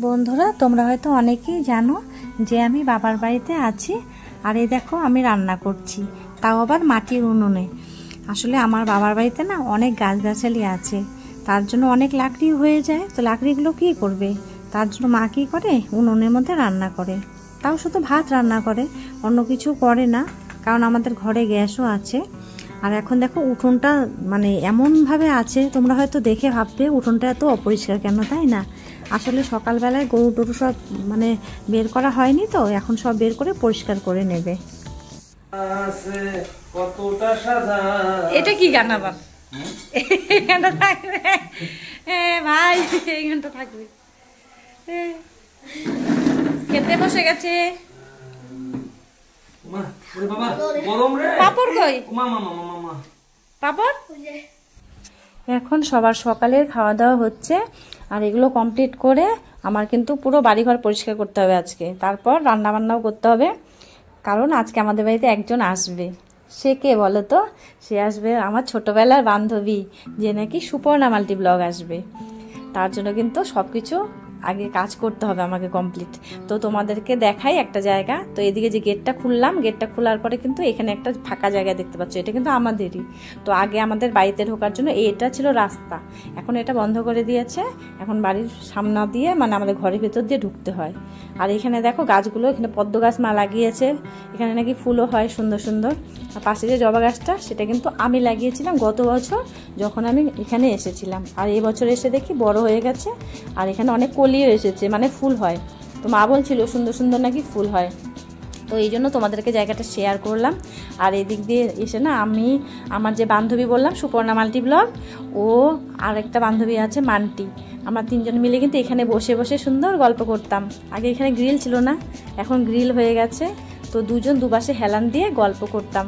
বন্ধুরা, তোমরা হয়তো অনেকেই জানো যে আমি বাবার বাড়িতে আছি। আর এই দেখো আমি রান্না করছি, তাও আবার মাটির উনুনে। আসলে আমার বাবার বাড়িতে না অনেক গাছগাছালি আছে, তার জন্য অনেক লাকড়ি হয়ে যায়। তো লাকড়িগুলো কী করবে, তার জন্য মা কী করে, উনুনের মধ্যে রান্না করে। তাও শুধু ভাত রান্না করে, অন্য কিছু করে না, কারণ আমাদের ঘরে গ্যাসও আছে। আর এখন দেখো উঠোনটা মানে এমনভাবে আছে, তোমরা হয়তো দেখে ভাববে উঠোনটা এত অপরিষ্কার কেন, তাই না? আসলে সকালবেলায় গরু টরু সব মানে বের করা হয়নি, তো এখন সব বের করে পরিষ্কার করে নেবে। এটা কি গান আবার? এই গানটা থাকবে ভাই, এই গানটা থাকবে। খেতে বসে গেছে। পাপড় কই? পাপড় এখন সবার সকালের খাওয়া দাওয়া হচ্ছে, আর এগুলো কমপ্লিট করে আমার কিন্তু পুরো বাড়িঘর পরিষ্কার করতে হবে আজকে। তারপর রান্না বান্নাও করতে হবে, কারণ আজকে আমাদের বাড়িতে একজন আসবে। সে কে বলো তো? সে আসবে আমার ছোটবেলার বান্ধবী, যে নাকি সুপর্ণা মাল্টি ব্লগ আসবে। তার জন্য কিন্তু সব কিছু আগে কাজ করতে হবে আমাকে কমপ্লিট। তো তোমাদেরকে দেখাই একটা জায়গা। তো এদিকে যে গেটটা খুললাম, গেটটা খোলার পরে কিন্তু এখানে একটা ফাঁকা জায়গা দেখতে পাচ্ছ, এটা কিন্তু আমাদেরই। তো আগে আমাদের বাড়িতে ঢোকার জন্য এটা ছিল রাস্তা, এখন এটা বন্ধ করে দিয়েছে। এখন বাড়ির সামনা দিয়ে মানে আমাদের ঘরের ভেতর দিয়ে ঢুকতে হয়। আর এখানে দেখো গাছগুলো, এখানে পদ্ম গাছ মা লাগিয়েছে, এখানে নাকি ফুলও হয় সুন্দর সুন্দর। আর পাশে যে জবা গাছটা, সেটা কিন্তু আমি লাগিয়েছিলাম গত বছর যখন আমি এখানে এসেছিলাম। আর এই বছর এসে দেখি বড় হয়ে গেছে, আর এখানে অনেক কলিও এসেছে, মানে ফুল হয়। তো মা বলছিল সুন্দর সুন্দর নাকি ফুল হয়। তো এই জন্য তোমাদেরকে জায়গাটা শেয়ার করলাম। আর এদিক দিয়ে এসে না আমি আমার যে বান্ধবী বললাম সুপর্ণা মাল্টি ব্লগ, ও আর একটা বান্ধবী আছে মান্টি, আমরা তিনজন মিলে কিন্তু এখানে বসে বসে সুন্দর গল্প করতাম। আগে এখানে গ্রিল ছিল না, এখন গ্রিল হয়ে গেছে। তো দুজন দুপাশে হেলান দিয়ে গল্প করতাম,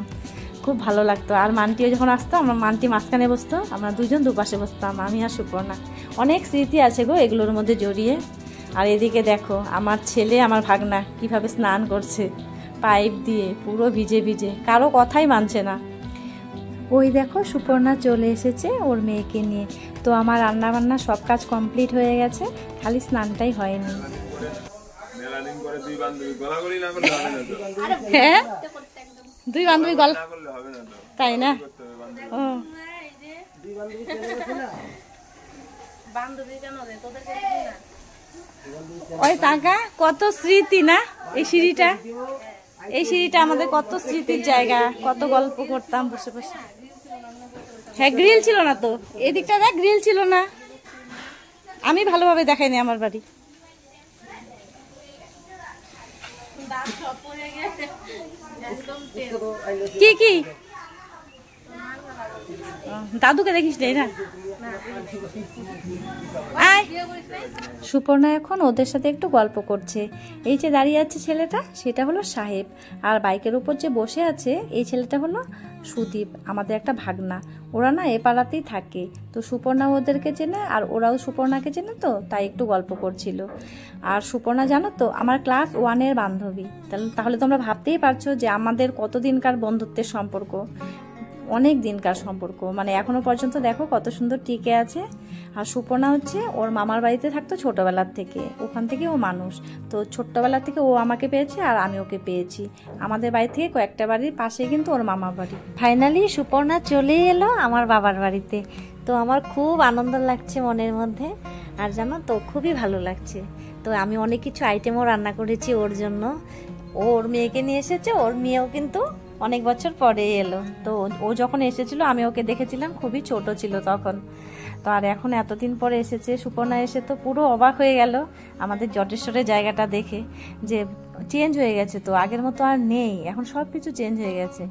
খুব ভালো লাগতো। আর মান্টিও যখন আসতো, আমরা মান্টি মাঝখানে বসতো, আমরা দুজন দুপাশে বসতাম, আমি আর সুপর্ণা। অনেক স্মৃতি আছে গো এগুলোর মধ্যে জড়িয়ে। আর এদিকে দেখো আমার ছেলে, আমার ভাগনা কিভাবে স্নান করছে পাইপ দিয়ে, পুরো ভিজে ভিজে, কারো কথাই মানছে না। ওই দেখো সুপর্ণা চলে এসেছে ওর মেয়েকে নিয়ে। তো আমার রান্না বান্না সব কাজ কমপ্লিট হয়ে গেছে, খালি স্নানটাই হয়নি। হ্যাঁ, দুই বান্ধবী গল্প, তাই না? ও ওই টাকা কত স্মৃতি না, এই সিঁড়িটা, এই সিঁড়িটা আমাদের কত স্মৃতির জায়গা, কত গল্প করতাম বসে বসে। হ্যাঁ, গ্রিল ছিল না তো, এদিকটা দেখ গ্রিল ছিল না, আমি ভালোভাবে দেখাইনি আমার বাড়ি। কি কি দাদুকে দেখিস না? সুপর্ণা এখন ওদের সাথে একটু গল্প করছে। এই যে দাঁড়িয়ে আছে ছেলেটা, সেটা হলো সাহেব। আর বাইকের উপর যে বসে আছে এই ছেলেটা হলো সুদীপ, আমাদের একটা ভাগনা। ওরা না এ পাড়াতেই থাকে। তো সুপর্ণা ওদেরকে চেনে, আর ওরাও সুপর্ণাকে চেনে, তো তাই একটু গল্প করছিল। আর সুপর্ণা জানো তো আমার ক্লাস 1-এর বান্ধবী। তাহলে তোমরা ভাবতেই পারছো যে আমাদের কতদিনকার বন্ধুত্বের সম্পর্ক, অনেক দিনকার সম্পর্ক, মানে এখনো পর্যন্ত দেখো কত সুন্দর টিকে আছে। আর সুপর্ণা হচ্ছে ওর মামার বাড়িতে থাকতো ছোটবেলার থেকে, ওখান থেকে ও মানুষ। তো ছোট্টবেলা থেকে ও আমাকে পেয়েছে আর আমি ওকে পেয়েছি। আমাদের বাড়ি থেকে কয়েকটা বাড়ির পাশে কিন্তু ওর মামার বাড়ি। ফাইনালি সুপর্ণা চলে এলো আমার বাবার বাড়িতে। তো আমার খুব আনন্দ লাগছে মনের মধ্যে, আর জানো তো খুবই ভালো লাগছে। তো আমি অনেক কিছু আইটেমও রান্না করেছি ওর জন্য। ওর মেয়েকে নিয়ে এসেছে, ওর মেয়েও কিন্তু অনেক বছর পরে এলো। তো ও যখন এসেছিল আমি ওকে দেখেছিলাম, খুবই ছোট ছিল তখন। তো আর এখন এতদিন পরে এসেছে সুপর্ণা, এসে তো পুরো অবাক হয়ে গেল আমাদের জটেশ্বরের জায়গাটা দেখে, যে চেঞ্জ হয়ে গেছে। তো আগের মতো আর নেই, এখন সব কিছু চেঞ্জ হয়ে গেছে।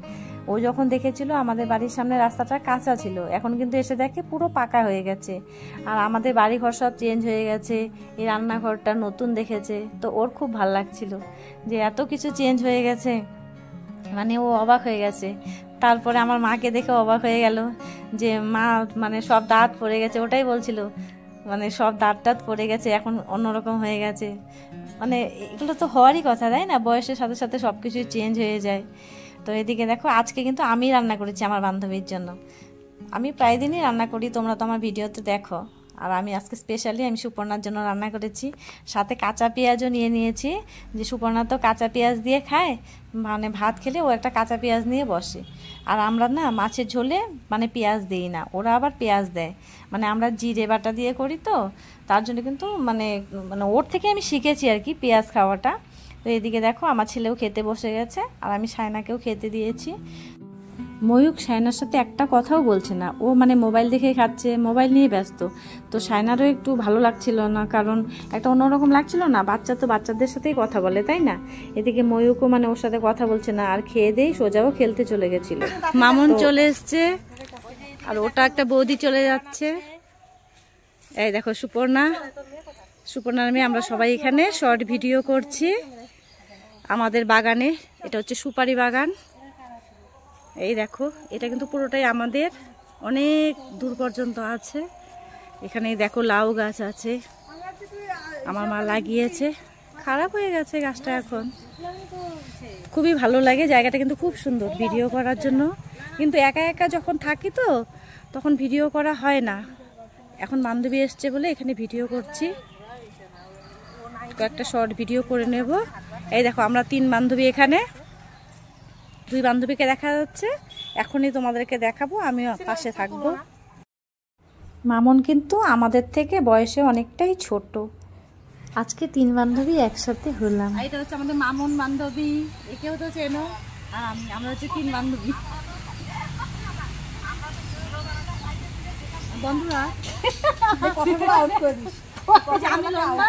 ও যখন দেখেছিল আমাদের বাড়ির সামনে রাস্তাটা কাঁচা ছিল, এখন কিন্তু এসে দেখে পুরো পাকা হয়ে গেছে। আর আমাদের বাড়িঘর সব চেঞ্জ হয়ে গেছে, এই রান্নাঘরটা নতুন দেখেছে। তো ওর খুব ভালো লাগছিল যে এত কিছু চেঞ্জ হয়ে গেছে, মানে ও অবাক হয়ে গেছে। তারপরে আমার মাকে দেখে অবাক হয়ে গেল যে মা মানে সব দাঁত পড়ে গেছে, ওটাই বলছিল, মানে সব দাঁত টাত পড়ে গেছে, এখন অন্যরকম হয়ে গেছে। মানে এগুলো তো হওয়ারই কথা, তাই না? বয়সের সাথে সাথে সব কিছুই চেঞ্জ হয়ে যায়। তো এদিকে দেখো আজকে কিন্তু আমি রান্না করেছি আমার বান্ধবীর জন্য। আমি প্রায় দিনই রান্না করি, তোমরা তো আমার ভিডিওতে দেখো। আর আমি আজকে স্পেশালি আমি সুপর্ণার জন্য রান্না করেছি, সাথে কাঁচা পেঁয়াজও নিয়ে নিয়েছি, যে সুপর্ণা তো কাঁচা পেঁয়াজ দিয়ে খায়, মানে ভাত খেলে ও একটা কাঁচা পেঁয়াজ নিয়ে বসে। আর আমরা না মাছের ঝোলে মানে পেঁয়াজ দিই না, ওরা আবার পেঁয়াজ দেয়, মানে আমরা জিরে বাটা দিয়ে করি তো, তার জন্য কিন্তু মানে মানে ওর থেকে আমি শিখেছি আর কি পেঁয়াজ খাওয়াটা। তো এদিকে দেখো আমার ছেলেও খেতে বসে গেছে, আর আমি সায়নাকেও খেতে দিয়েছি। ময়ূক সায়নার সাথে একটা কথাও বলছে না, ও মানে মোবাইল দেখে খাচ্ছে, মোবাইল নিয়ে ব্যস্ত। তো সায়নারও একটু ভালো লাগছিল না, কারণ একটা অন্যরকম লাগছিল না, বাচ্চা তো বাচ্চাদের সাথেই কথা বলে তাই না। এদিকে ময়ূকও মানে ওর সাথে কথা বলছে না, আর খেয়ে দেই সোজাও খেলতে চলে গেছিল। মামুন চলে এসছে, আর ওটা একটা বৌদি চলে যাচ্ছে। এই দেখো সুপর্ণার মেয়ে, আমরা সবাই এখানে শর্ট ভিডিও করছি আমাদের বাগানে। এটা হচ্ছে সুপারি বাগান। এই দেখো এটা কিন্তু পুরোটাই আমাদের, অনেক দূর পর্যন্ত আছে। এখানে দেখো লাউ গাছ আছে, আমার মা লাগিয়েছে, খারাপ হয়ে গেছে গাছটা এখন। খুবই ভালো লাগে জায়গাটা, কিন্তু খুব সুন্দর ভিডিও করার জন্য। কিন্তু একা একা যখন থাকি তো তখন ভিডিও করা হয় না। এখন বান্ধবী এসছে বলে এখানে ভিডিও করছি, কয়েকটা শর্ট ভিডিও করে নেব। এই দেখো আমরা 3 বান্ধবী এখানে, 2 বান্ধবীকে দেখা যাচ্ছে, এখনই তোমাদেরকে দেখাবো, আমিও পাশে থাকবো। মামুন কিন্তু আমাদের থেকে বয়সে অনেকটাই ছোট। আজকে 3 বান্ধবী একসাথে হলাম। এটা হচ্ছে আমাদের মামুন বান্ধবী, একেও তো চেনো। আর আমরা হচ্ছে 3 বান্ধবী। বন্ধুরা কথাগুলো আউট করে দিস, আমি লম্বা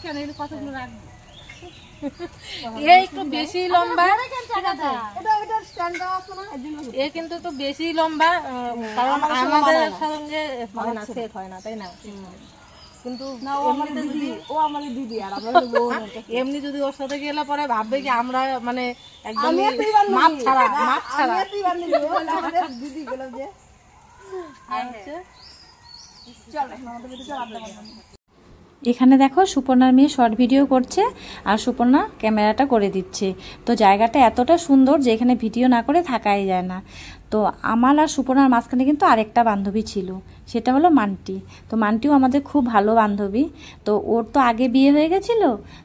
কেন এই কথাগুলো রাখবো। এ একটু বেশি লম্বা, এ কিন্তু একটু বেশি লম্বা, কারণ আমাদের সঙ্গে সেট হয় না, তাই না? কিন্তু এমনি যদি ওর সাথে গেলে পরে ভাববে কি আমরা মানে একদম মাপ ছাড়া। এখানে দেখো সুপর্ণার মেয়ে শর্ট ভিডিও করছে, আর সুপর্ণা ক্যামেরাটা করে দিচ্ছে। তো জায়গাটা এতটা সুন্দর যে এখানে ভিডিও না করে থাকাই যায় না। তো আমার আর সুপর্ণার মাঝখানে কিন্তু আরেকটা বান্ধবী ছিল, সেটা হলো মান্টি। তো মান্টিও আমাদের খুব ভালো বান্ধবী। তো ওর তো আগে বিয়ে হয়ে গেছিল,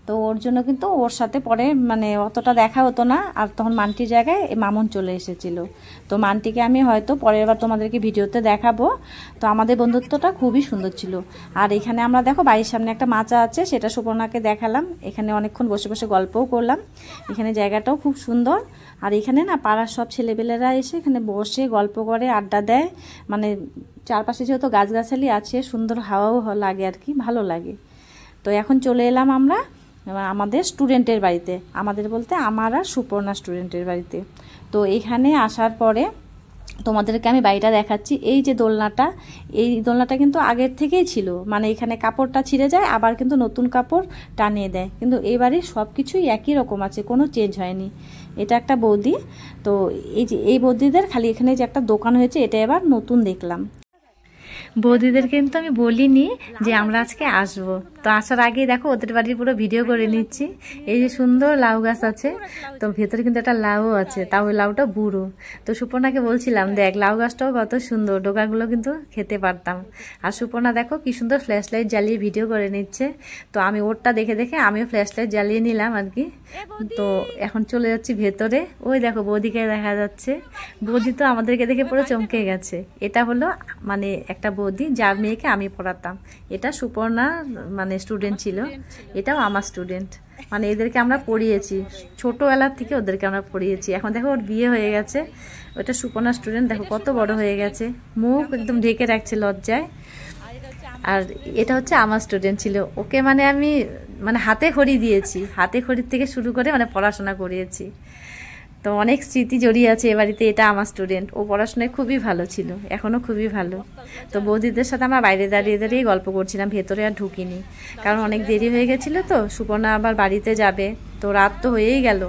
তো ওর জন্য কিন্তু ওর সাথে পরে মানে অতটা দেখা হতো না, আর তখন মান্টির জায়গায় মামুন চলে এসেছিল। তো মান্টিকে আমি হয়তো পরের বার তোমাদেরকে ভিডিওতে দেখাবো। তো আমাদের বন্ধুত্বটা খুবই সুন্দর ছিল। আর এখানে আমরা দেখো বাড়ির সামনে একটা মাচা আছে, সেটা সুপর্ণাকে দেখালাম। এখানে অনেকক্ষণ বসে বসে গল্পও করলাম। এখানে জায়গাটাও খুব সুন্দর। আর এখানে না পাড়ার সব ছেলেপেলেরা এসে এখানে বসে গল্প করে, আড্ডা দেয়। মানে চারপাশে যেহেতু গাছগাছালি আছে, সুন্দর হাওয়াও লাগে আর কি, ভালো লাগে। তো এখন চলে এলাম আমরা আমাদের স্টুডেন্টের বাড়িতে, আমাদের বলতে আমার আর সুপর্ণা স্টুডেন্টের বাড়িতে। তো এখানে আসার পরে তোমাদেরকে আমি বাড়িটা দেখাচ্ছি। এই যে দোলনাটা, এই দোলনাটা কিন্তু আগের থেকেই ছিল, মানে এখানে কাপড়টা ছিঁড়ে যায়, আবার কিন্তু নতুন কাপড় টানিয়ে দেয়। কিন্তু এই বাড়ির সব কিছুই একই রকম আছে, কোনো চেঞ্জ হয়নি। এটা একটা বৌদি। তো এই যে এই বৌদিদের খালি এখানে যে একটা দোকান হয়েছে, এটা এবার নতুন দেখলাম। বৌদিদের কিন্তু আমি বলিনি যে আমরা আজকে আসব। তো আসার আগেই দেখো ওদের বাড়ির পুরো ভিডিও করে নিচ্ছি। এই যে সুন্দর লাউ গাছ আছে, তো ভেতরে কিন্তু একটা লাউও আছে, তাও ওই লাউটা বুড়ো। তো সুপর্ণাকে বলছিলাম দেখ লাউ গাছটাও কত সুন্দর, ডোকাগুলো কিন্তু খেতে পারতাম। আর সুপর্ণা দেখো কি সুন্দর ফ্ল্যাশ লাইট জ্বালিয়ে ভিডিও করে নিচ্ছে। তো আমি ওরটা দেখে দেখে আমিও ফ্ল্যাশ লাইট জ্বালিয়ে নিলাম আর কি। তো এখন চলে যাচ্ছি ভেতরে। ওই দেখো বৌদিকে দেখা যাচ্ছে, বৌদি তো আমাদেরকে দেখে পুরো চমকে গেছে। এটা হলো মানে একটা বৌদি যার মেয়েকে আমি পড়াতাম। এটা সুপর্ণা মানে স্টুডেন্ট ছিল, এটাও আমার স্টুডেন্ট। মানে এদেরকে আমরা পড়িয়েছি ছোটবেলার থেকে, ওদেরকে আমরা পড়িয়েছি। এখন দেখো ওর বিয়ে হয়ে গেছে। ওটা সুপর্ণা স্টুডেন্ট, দেখো কত বড় হয়ে গেছে, মুখ একদম ঢেকে রাখছে লজ্জায়। আর এটা হচ্ছে আমার স্টুডেন্ট ছিল, ওকে মানে আমি মানে হাতে খড়ি দিয়েছি, হাতে খড়ির থেকে শুরু করে মানে পড়াশোনা করিয়েছি। তো অনেক স্মৃতি জড়িয়ে আছে এ বাড়িতে। এটা আমার স্টুডেন্ট, ও পড়াশোনায় খুবই ভালো ছিল, এখনও খুবই ভালো। তো বৌদিদের সাথে আমরা বাইরে দাঁড়িয়ে দাঁড়িয়ে গল্প করছিলাম, ভেতরে আর ঢুকিনি, কারণ অনেক দেরি হয়ে গেছিলো। তো সুপর্ণা আবার বাড়িতে যাবে, তো রাত তো হয়েই গেল,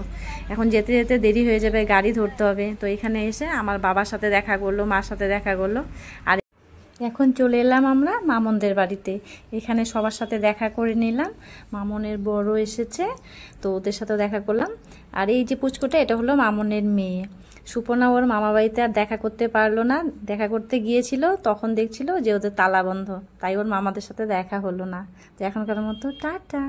এখন যেতে যেতে দেরি হয়ে যাবে, গাড়ি ধরতে হবে। তো এখানে এসে আমার বাবার সাথে দেখা করলো, মার সাথে দেখা করলো। আর এখন চলে এলাম আমরা মামনদের বাড়িতে। এখানে সবার সাথে দেখা করে নিলাম, মামনের বড় এসেছে, তো ওদের সাথে দেখা করলাম। আর এই যে পুচকুটা, এটা হলো মামনের মেয়ে। সুপর্ণা ওর মামা বাড়িতে আর দেখা করতে পারলো না, দেখা করতে গিয়েছিল, তখন দেখছিল যে ওদের তালা বন্ধ, তাই ওর মামাদের সাথে দেখা হলো না। তো এখনকার মতো টাটা।